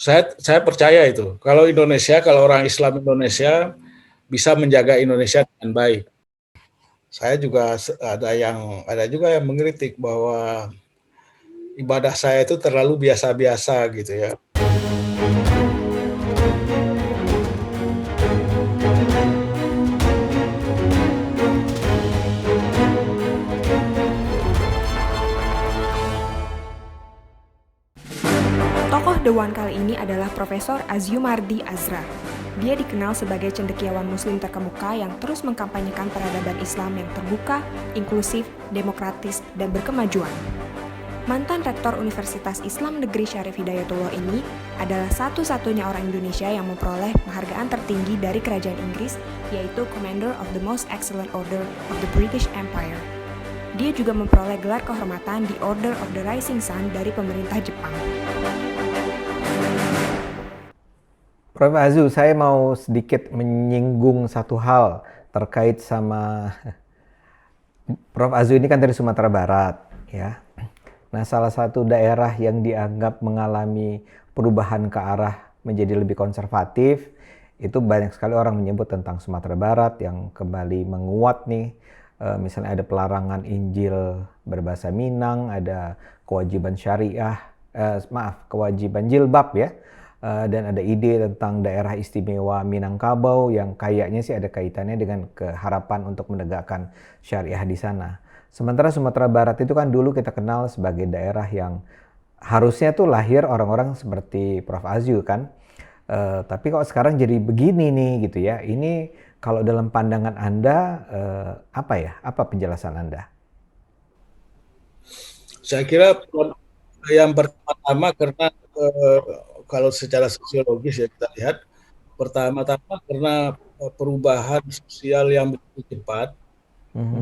Saya percaya itu. Kalau orang Islam Indonesia bisa menjaga Indonesia dengan baik. Saya juga ada juga yang mengkritik bahwa ibadah saya itu terlalu biasa-biasa gitu ya. Tokoh Dewan kali ini adalah Profesor Aziumardi Azra. Dia dikenal sebagai cendekiawan muslim terkemuka yang terus mengkampanyekan peradaban Islam yang terbuka, inklusif, demokratis, dan berkemajuan. Mantan Rektor Universitas Islam Negeri Syarif Hidayatullah ini adalah satu-satunya orang Indonesia yang memperoleh penghargaan tertinggi dari Kerajaan Inggris, yaitu Commander of the Most Excellent Order of the British Empire. Dia juga memperoleh gelar kehormatan di Order of the Rising Sun dari pemerintah Jepang. Prof. Azu, saya mau sedikit menyinggung satu hal terkait sama Prof. Azu ini kan dari Sumatera Barat, ya. Nah, salah satu daerah yang dianggap mengalami perubahan ke arah menjadi lebih konservatif, itu banyak sekali orang menyebut tentang Sumatera Barat yang kembali menguat nih. Misalnya ada pelarangan Injil berbahasa Minang, ada kewajiban syariah, kewajiban jilbab ya. Dan ada ide tentang daerah istimewa Minangkabau yang kayaknya sih ada kaitannya dengan keharapan untuk menegakkan syariah di sana. Sementara Sumatera Barat itu kan dulu kita kenal sebagai daerah yang harusnya tuh lahir orang-orang seperti Prof. Azu kan. Tapi kok sekarang jadi begini nih gitu ya. Ini kalau dalam pandangan Anda apa ya? Apa penjelasan Anda? Saya kira yang pertama karena kalau secara sosiologis ya kita lihat, pertama-tama karena perubahan sosial yang begitu cepat,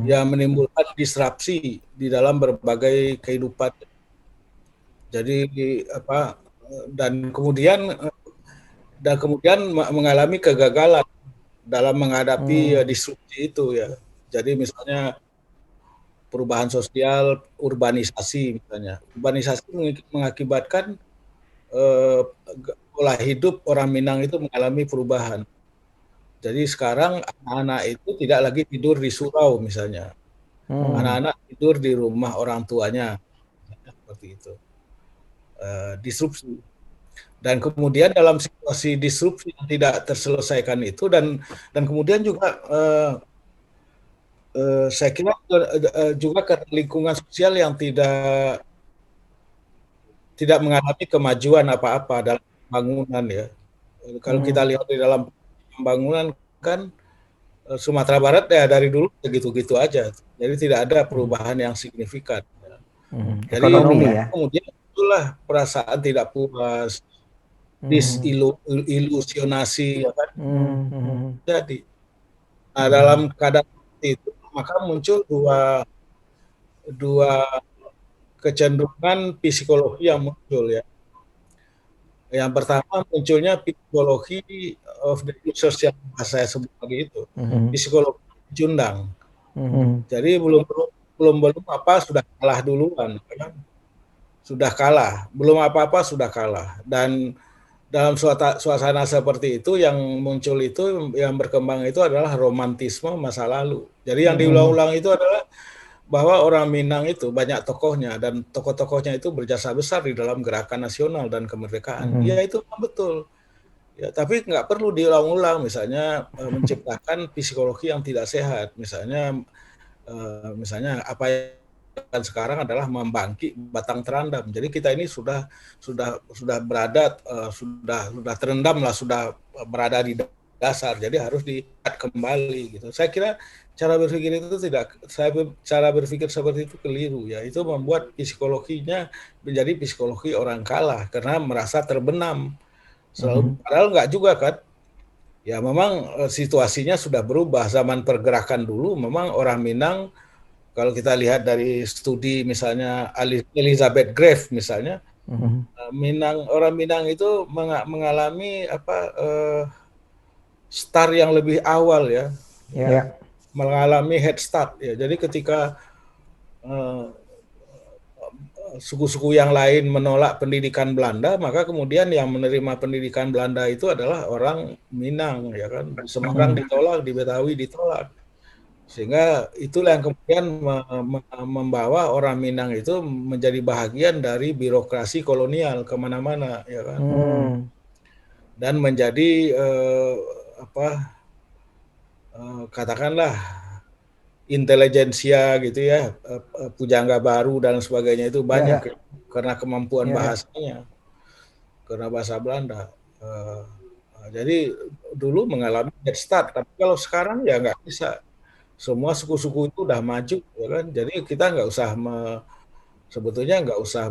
yang menimbulkan disrupsi di dalam berbagai kehidupan. Jadi dan kemudian mengalami kegagalan dalam menghadapi disrupsi itu ya. Jadi misalnya perubahan sosial, urbanisasi misalnya. Urbanisasi mengakibatkan pola hidup orang Minang itu mengalami perubahan. Jadi sekarang anak-anak itu tidak lagi tidur di surau misalnya. Anak-anak tidur di rumah orang tuanya. Seperti itu. Disrupsi. Dan kemudian dalam situasi disrupsi yang tidak terselesaikan itu dan kemudian juga saya kira juga karena lingkungan sosial yang tidak mengalami kemajuan apa-apa dalam pembangunan ya. Kalau kita lihat di dalam pembangunan kan Sumatera Barat ya dari dulu begitu-gitu aja. Jadi tidak ada perubahan yang signifikan. Jadi Ekonomi ya. Kemudian itulah perasaan tidak puas, disilusionasi ya kan. Jadi dalam keadaan itu maka muncul dua kecenderungan psikologi yang muncul ya. Yang pertama munculnya psikologi of the users yang saya sebut lagi itu, psikologi pecundang. Jadi belum apa sudah kalah duluan, kan? Sudah kalah, belum apa-apa sudah kalah. Dan dalam suasana seperti itu yang muncul itu yang berkembang itu adalah romantisme masa lalu. Jadi yang diulang-ulang itu adalah bahwa orang Minang itu banyak tokohnya dan tokoh-tokohnya itu berjasa besar di dalam gerakan nasional dan kemerdekaan. Ya itu betul. Ya, tapi nggak perlu diulang-ulang, misalnya menciptakan psikologi yang tidak sehat. Misalnya apa yang sekarang adalah membangkit batang terendam. Jadi kita ini sudah berada sudah terendam lah, sudah berada di dasar. Jadi harus diangkat kembali gitu. Saya kira cara berpikir seperti itu keliru ya. Itu membuat psikologinya menjadi psikologi orang kalah karena merasa terbenam. Padahal enggak juga kan. Ya memang situasinya sudah berubah. Zaman pergerakan dulu memang orang Minang, kalau kita lihat dari studi misalnya Elizabeth Graves misalnya, orang Minang itu mengalami start yang lebih awal ya. Mengalami head start ya. Jadi ketika suku-suku yang lain menolak pendidikan Belanda, maka kemudian yang menerima pendidikan Belanda itu adalah orang Minang, ya kan. Di Semarang ditolak, di Betawi ditolak. Sehingga itulah yang kemudian membawa orang Minang itu menjadi bahagian dari birokrasi kolonial kemana-mana, ya kan. Dan menjadi katakanlah intelijensia gitu ya, pujangga baru dan sebagainya itu banyak karena kemampuan bahasanya, karena bahasa Belanda. Jadi dulu mengalami head start, tapi kalau sekarang ya nggak bisa. Semua suku-suku itu udah maju, ya kan. Jadi kita nggak usah sebetulnya nggak usah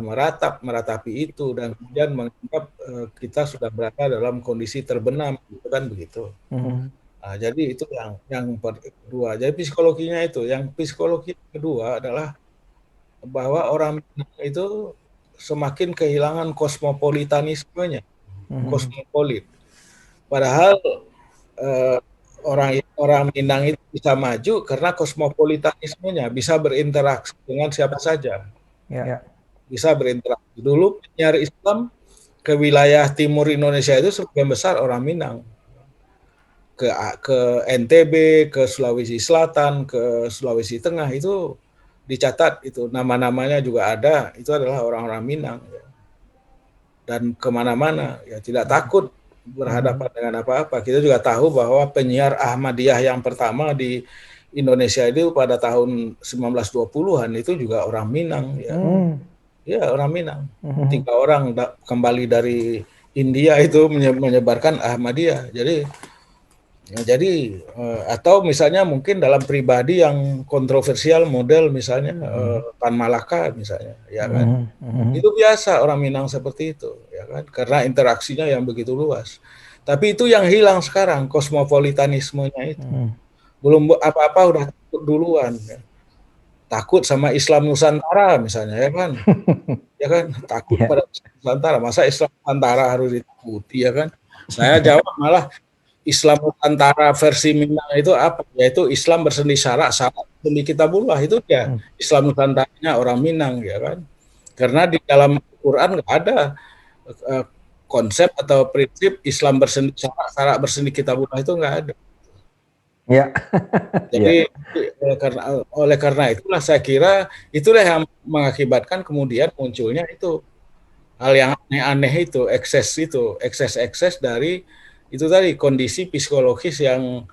meratapi itu dan kemudian menganggap kita sudah berada dalam kondisi terbenam, gitu kan begitu. Nah, jadi itu yang kedua. Jadi psikologinya itu. Yang psikologi kedua adalah bahwa orang Minang itu semakin kehilangan kosmopolitanismenya, kosmopolit. Padahal orang Minang itu bisa maju karena kosmopolitanismenya, bisa berinteraksi dengan siapa saja. Bisa berinteraksi. Dulu penyiar Islam ke wilayah timur Indonesia itu sebagian besar orang Minang. Ke NTB, ke Sulawesi Selatan, ke Sulawesi Tengah itu dicatat, itu nama-namanya juga ada, itu adalah orang-orang Minang. Dan kemana-mana, ya tidak takut berhadapan dengan apa-apa. Kita juga tahu bahwa penyiar Ahmadiyah yang pertama di Indonesia itu pada tahun 1920-an itu juga orang Minang, ya. Ya, orang Minang. 3 orang kembali dari India itu menyebarkan Ahmadiyah. Jadi atau misalnya mungkin dalam pribadi yang kontroversial model misalnya Tan Malaka misalnya, ya kan. Itu biasa orang Minang seperti itu, ya kan, karena interaksinya yang begitu luas. Tapi itu yang hilang sekarang, kosmopolitanismenya itu. Belum apa-apa udah takut duluan, ya. Takut sama Islam Nusantara misalnya, ya kan. Ya kan, takut pada Nusantara. Masa Islam Nusantara harus ditakuti, ya kan. Saya jawab malah Islam Nusantara versi Minang itu apa? Yaitu Islam berseni syarak demi kitabullah, itu dia. Islam Nusantaranya orang Minang, ya kan. Karena di dalam Quran nggak ada konsep atau prinsip Islam berseni syarak berseni kitabullah, itu nggak ada. Ya. Jadi oleh karena itulah saya kira itulah yang mengakibatkan kemudian munculnya itu hal yang aneh-aneh itu, ekses dari itu tadi, kondisi psikologis yang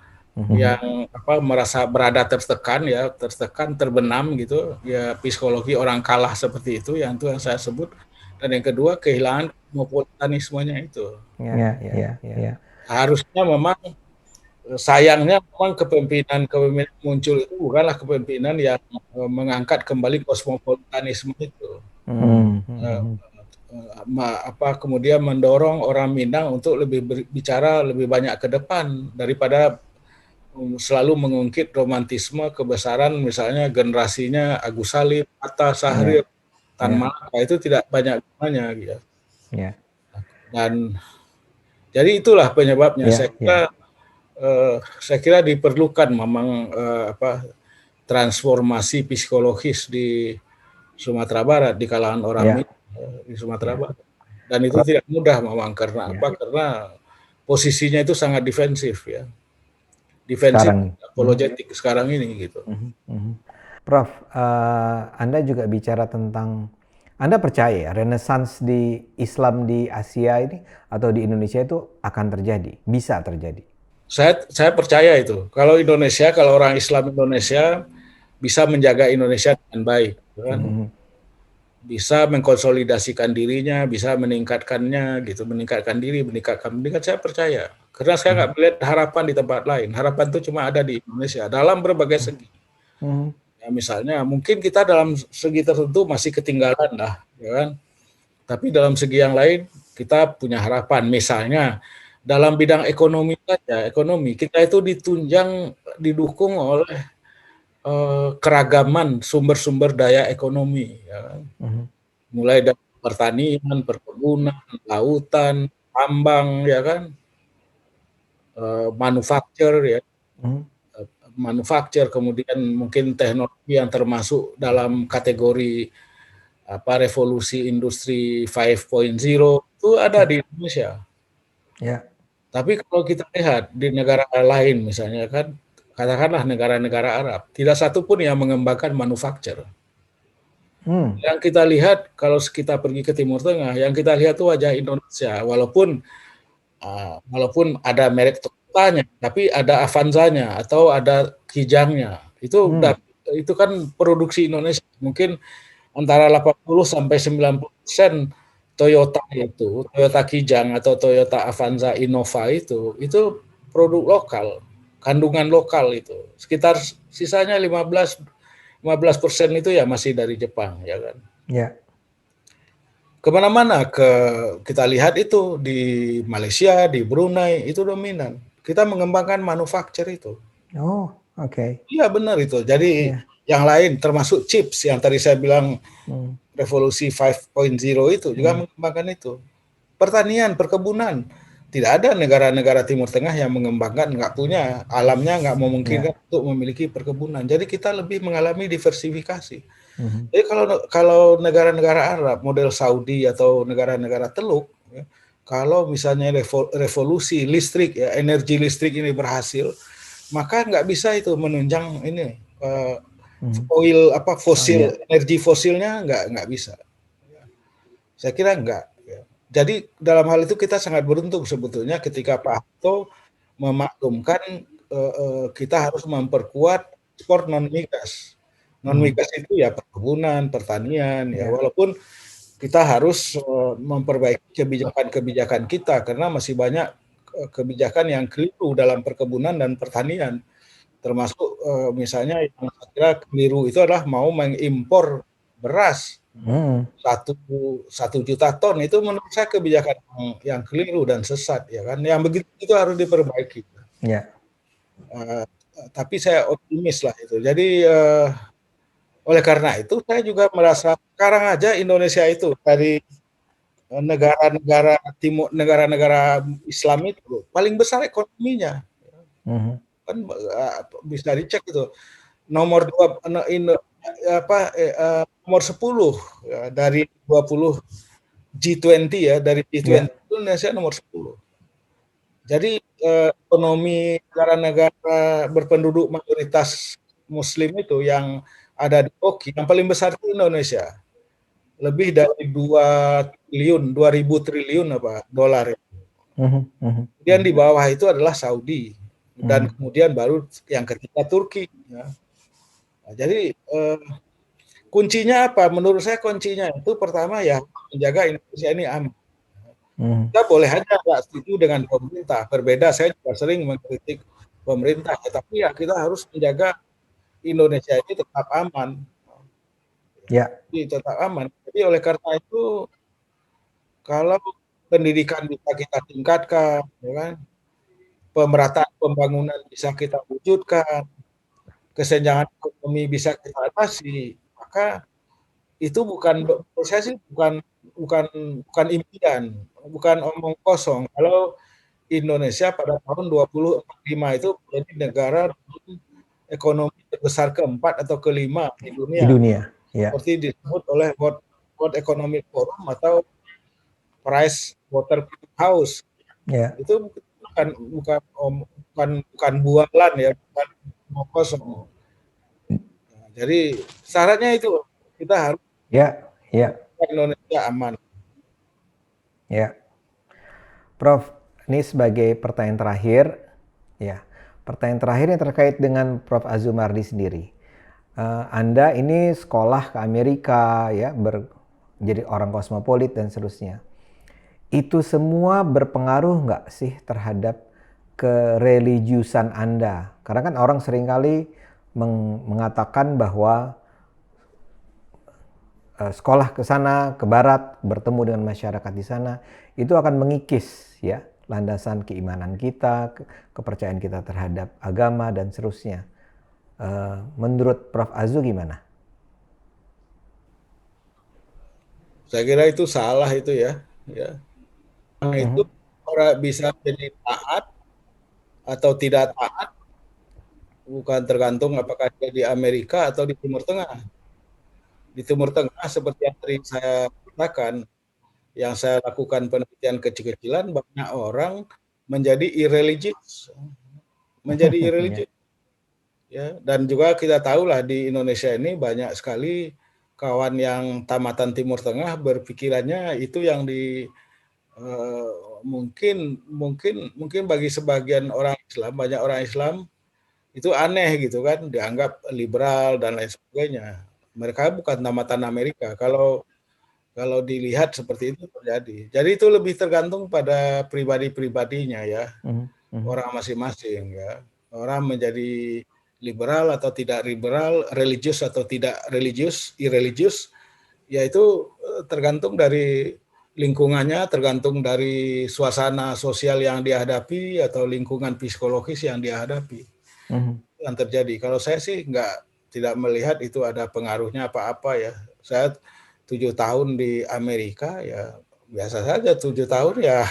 merasa berada tertekan, terbenam gitu, ya, psikologi orang kalah seperti itu yang saya sebut. Dan yang kedua, kehilangan kosmopolitanismenya itu. Harusnya memang, sayangnya memang kepemimpinan muncul itu bukanlah kepemimpinan yang mengangkat kembali kosmopolitanisme itu. Kemudian mendorong orang Minang untuk bicara lebih banyak ke depan daripada selalu mengungkit romantisme kebesaran, misalnya generasinya Agus Salim, Atta, Sahrir, Tan Malaka, itu tidak banyak gunanya, gitu. Dan jadi itulah penyebabnya. Saya kira diperlukan memang transformasi psikologis di Sumatera Barat, di kalangan orang Minang di Sumatera Barat. Dan itu tidak mudah memang, karena karena posisinya itu sangat defensif, ya. Defensif, apologetik sekarang ini, gitu. Prof, Anda juga bicara tentang, Anda percaya renaissance di Islam di Asia ini atau di Indonesia itu akan terjadi, bisa terjadi? Saya percaya itu. Kalau orang Islam Indonesia bisa menjaga Indonesia dengan baik, kan? Bisa mengkonsolidasikan dirinya, bisa meningkatkannya, gitu, meningkatkan diri, meningkatkan pendidikan, saya percaya. Karena saya nggak melihat harapan di tempat lain. Harapan itu cuma ada di Indonesia dalam berbagai segi. Ya, misalnya mungkin kita dalam segi tertentu masih ketinggalan lah, ya kan. Tapi dalam segi yang lain kita punya harapan. Misalnya dalam bidang ekonomi saja, kita itu didukung oleh keragaman sumber-sumber daya ekonomi, ya kan? Mulai dari pertanian, perkebunan, lautan, tambang, ya kan, manufaktur, kemudian mungkin teknologi yang termasuk dalam kategori revolusi industri 5.0 itu ada di Indonesia. Ya. Tapi kalau kita lihat di negara lain misalnya kan, katakanlah negara-negara Arab, tidak satu pun yang mengembangkan manufaktur. Yang kita lihat kalau kita pergi ke Timur Tengah, yang kita lihat tuh wajah Indonesia, walaupun ada merek Toyotanya, tapi ada Avanza-nya atau ada Kijang-nya. Itu kan produksi Indonesia. Mungkin antara 80-90% Toyota itu, Toyota Kijang atau Toyota Avanza Innova itu produk lokal, kandungan lokal itu. Sekitar sisanya 15% itu ya masih dari Jepang, ya kan. Ya. Kemana-mana kita lihat itu di Malaysia, di Brunei itu dominan. Kita mengembangkan manufaktur itu. Oh, oke. Iya benar itu. Jadi yang lain termasuk chips yang tadi saya bilang revolusi 5.0 itu juga mengembangkan itu. Pertanian, perkebunan. Tidak ada negara-negara Timur Tengah yang mengembangkan, nggak punya alamnya, nggak memungkinkan untuk memiliki perkebunan. Jadi kita lebih mengalami diversifikasi. Jadi kalau negara-negara Arab, model Saudi atau negara-negara Teluk, ya, kalau misalnya revolusi listrik, ya, energi listrik ini berhasil, maka nggak bisa itu menunjang ini fosil, energi fosilnya nggak bisa. Saya kira nggak. Jadi dalam hal itu kita sangat beruntung sebetulnya ketika Pak Harto memaklumkan kita harus memperkuat ekspor non-migas. Non-migas itu ya perkebunan, pertanian, ya walaupun kita harus memperbaiki kebijakan-kebijakan kita karena masih banyak kebijakan yang keliru dalam perkebunan dan pertanian. Termasuk misalnya yang saya kira keliru itu adalah mau mengimpor beras 1 juta ton, itu menurut saya kebijakan yang keliru dan sesat, ya kan. Yang begitu itu harus diperbaiki. Tapi saya optimis lah itu. Jadi oleh karena itu saya juga merasa sekarang aja Indonesia itu dari negara-negara timur, negara-negara Islam itu paling besar ekonominya. Kan bisa dicek itu. Nomor 10 ya, dari 20 G20 ya, dari G20 Indonesia nomor 10. Jadi ekonomi negara-negara berpenduduk mayoritas Muslim itu yang ada di OKI, yang paling besar itu Indonesia. Lebih dari 2.000 triliun dolar. Kemudian di bawah itu adalah Saudi. Dan kemudian baru yang ketiga Turki. Ya. Nah, jadi kuncinya apa? Menurut saya kuncinya itu pertama ya menjaga Indonesia ini aman. Kita boleh aja nggak setuju dengan pemerintah. Berbeda, saya juga sering mengkritik pemerintah. Tapi ya kita harus menjaga Indonesia ini tetap aman. Jadi tetap aman. Jadi oleh karena itu kalau pendidikan bisa kita tingkatkan, ya kan? Pemerataan pembangunan bisa kita wujudkan, kesenjangan ekonomi bisa kita atasi, maka itu bukan impian, bukan omong kosong. Kalau Indonesia pada tahun 2045 itu menjadi negara ekonomi terbesar keempat atau kelima di dunia. Seperti disebut oleh World Economic Forum atau Price Waterhouse House. Itu bukan bualan ya, bukan omong kosong. Nah, jadi syaratnya itu kita harus Indonesia aman. Prof, ini sebagai pertanyaan terakhir, pertanyaan terakhir yang terkait dengan Prof Azumardi sendiri. Anda ini sekolah ke Amerika, ya, jadi orang kosmopolit dan seterusnya. Itu semua berpengaruh nggak sih terhadap kereligiusan Anda? Karena kan orang seringkali mengatakan bahwa sekolah ke sana, ke barat, bertemu dengan masyarakat di sana, itu akan mengikis ya landasan keimanan kita, kepercayaan kita terhadap agama dan seterusnya. Menurut Prof Azu gimana? Saya kira itu salah itu ya. Itu orang bisa jadi taat atau tidak taat bukan tergantung apakah dia di Amerika atau di Timur Tengah. Di Timur Tengah seperti yang tadi saya katakan, yang saya lakukan penelitian kecil-kecilan, banyak orang menjadi irreligious, Ya. ya. Dan juga kita tahulah di Indonesia ini banyak sekali kawan yang tamatan Timur Tengah berpikirannya itu yang eh, mungkin bagi sebagian orang Islam, banyak orang Islam itu aneh gitu kan, dianggap liberal dan lain sebagainya. Mereka bukan tamatan Amerika. Kalau kalau dilihat seperti itu terjadi. Jadi itu lebih tergantung pada pribadi-pribadinya ya, orang masing-masing ya. Orang menjadi liberal atau tidak liberal, religius atau tidak religius, irreligious, ya itu tergantung dari lingkungannya, tergantung dari suasana sosial yang dihadapi atau lingkungan psikologis yang dihadapi. Yang terjadi. Kalau saya sih tidak melihat itu ada pengaruhnya apa-apa ya. Saya 7 tahun di Amerika ya biasa saja 7 tahun ya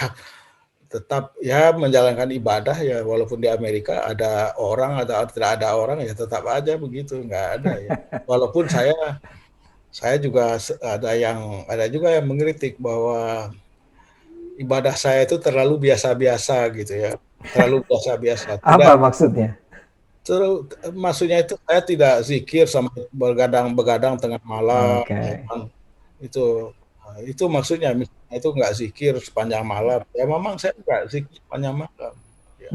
tetap ya menjalankan ibadah ya walaupun di Amerika ada orang atau tidak ada orang ya tetap aja begitu nggak ada ya. Walaupun saya juga ada juga yang mengkritik bahwa ibadah saya itu terlalu biasa-biasa gitu ya. Terlalu biasa-biasa. Tidak Apa maksudnya? terus maksudnya itu saya tidak zikir sama begadang-begadang tengah malam ya Oke. kan. Itu maksudnya misalnya itu nggak zikir sepanjang malam. Ya memang saya nggak zikir sepanjang malam. Ya.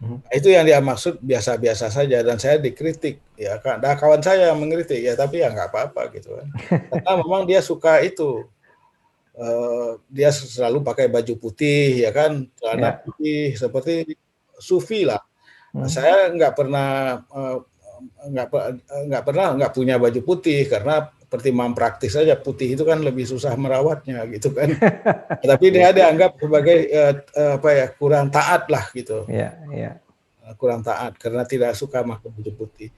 Nah, itu yang dia maksud biasa-biasa saja dan saya dikritik ya kan. Ada kawan saya yang mengkritik ya tapi ya nggak apa-apa gitu kan. Karena memang dia suka itu dia selalu pakai baju putih ya kan, celana Ya. putih seperti sufi lah. Saya nggak punya baju putih karena pertimbangan praktis saja putih itu kan lebih susah merawatnya gitu kan. Tapi dia dianggap sebagai kurang taat lah gitu, Ya, ya. kurang taat karena tidak suka pakai baju putih.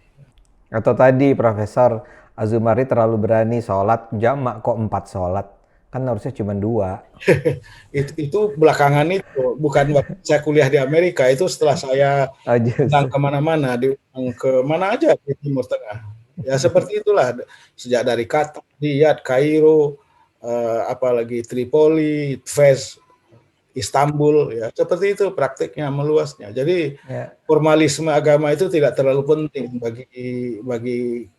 Atau tadi Profesor Azumari terlalu berani sholat jamak kok 4 sholat. Kan harusnya cuma 2. Itu belakangan itu bukan waktu saya kuliah di Amerika, itu setelah saya Oh, diundang justru. kemana-mana, diundang ke mana aja di Timur Tengah. Ya seperti itulah, sejak dari Qatar, Riyadh, Kairo, apalagi Tripoli, Fez, Istanbul, ya seperti itu praktiknya meluasnya. Jadi Ya, formalisme agama itu tidak terlalu penting bagi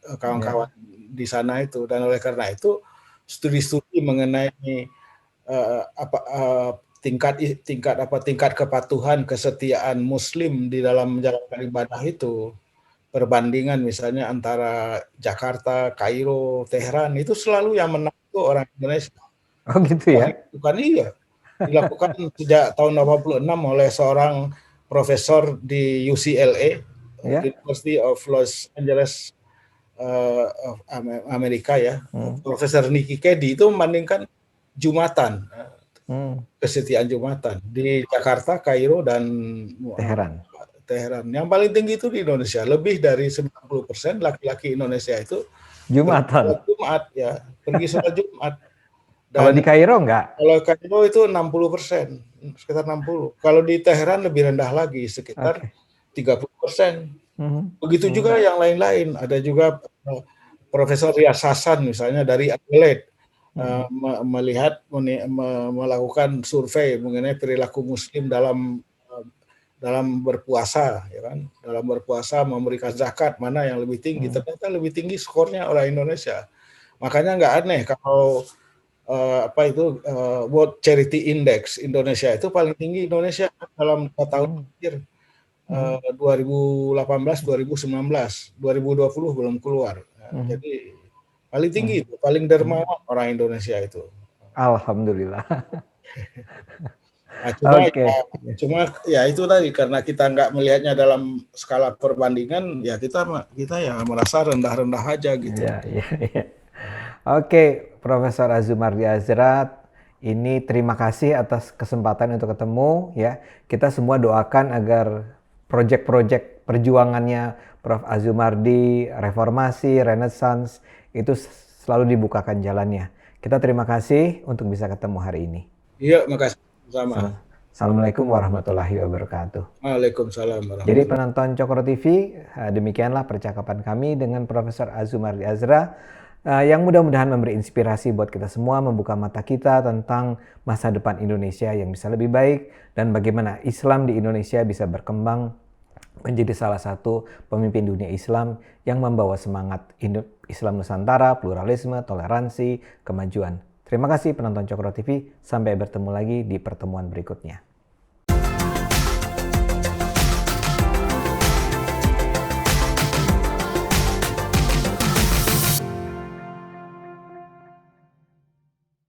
ya. kawan-kawan di sana itu, dan oleh karena itu studi-studi mengenai tingkat kepatuhan kesetiaan Muslim di dalam menjalankan ibadah itu, perbandingan misalnya antara Jakarta, Kairo, Teheran itu selalu yang menang itu orang Indonesia. Oh gitu ya? Bukan iya. Dilakukan sejak tahun 86 oleh seorang profesor di UCLA, Ya. University of Los Angeles, of Amerika ya. Profesor Nikki Keddie itu membandingkan Jumatan, kesetiaan Jumatan di Jakarta, Kairo, dan Teheran. Teheran. Yang paling tinggi itu di Indonesia. Lebih dari 90% laki-laki Indonesia itu pergi Jumatan. sholat Jumat ya, pergi sholat Jumat. Kalau di Dan Kairo enggak? kalau Kairo itu 60%, sekitar 60. Kalau di Teheran lebih rendah lagi, sekitar Oke. 30%. Mhm. Begitu juga yang lain-lain. Ada juga Profesor Riyas Hasan misalnya dari Adelaide melakukan survei mengenai perilaku Muslim dalam berpuasa, ya kan? Dalam berpuasa memberikan zakat mana yang lebih tinggi? Ternyata lebih tinggi skornya orang Indonesia. Makanya nggak aneh kalau World Charity Index Indonesia itu paling tinggi Indonesia dalam 2 tahun terakhir. 2018, 2019, 2020 belum keluar. Jadi paling tinggi itu, paling dermawan orang Indonesia itu. Alhamdulillah. Nah, Oke. cuma ya itu tadi karena kita nggak melihatnya dalam skala perbandingan, ya kita ya merasa rendah-rendah aja gitu. Ya, ya, ya. Oke, Profesor Azumardi Azra, ini terima kasih atas kesempatan untuk ketemu ya. Kita semua doakan agar proyek-proyek perjuangannya Prof. Azumardi, reformasi, renaissance itu selalu dibukakan jalannya. Kita terima kasih untuk bisa ketemu hari ini. Iya, makasih sama. Assalamualaikum warahmatullahi wabarakatuh. Waalaikumsalam warahmatullahi Jadi wabarakatuh. penonton Cokro TV, demikianlah percakapan kami dengan Profesor Azumardi Azra. yang mudah-mudahan memberi inspirasi buat kita semua, membuka mata kita tentang masa depan Indonesia yang bisa lebih baik dan bagaimana Islam di Indonesia bisa berkembang menjadi salah satu pemimpin dunia Islam yang membawa semangat Islam Nusantara, pluralisme, toleransi, kemajuan. Terima kasih penonton Cokro TV, sampai bertemu lagi di pertemuan berikutnya.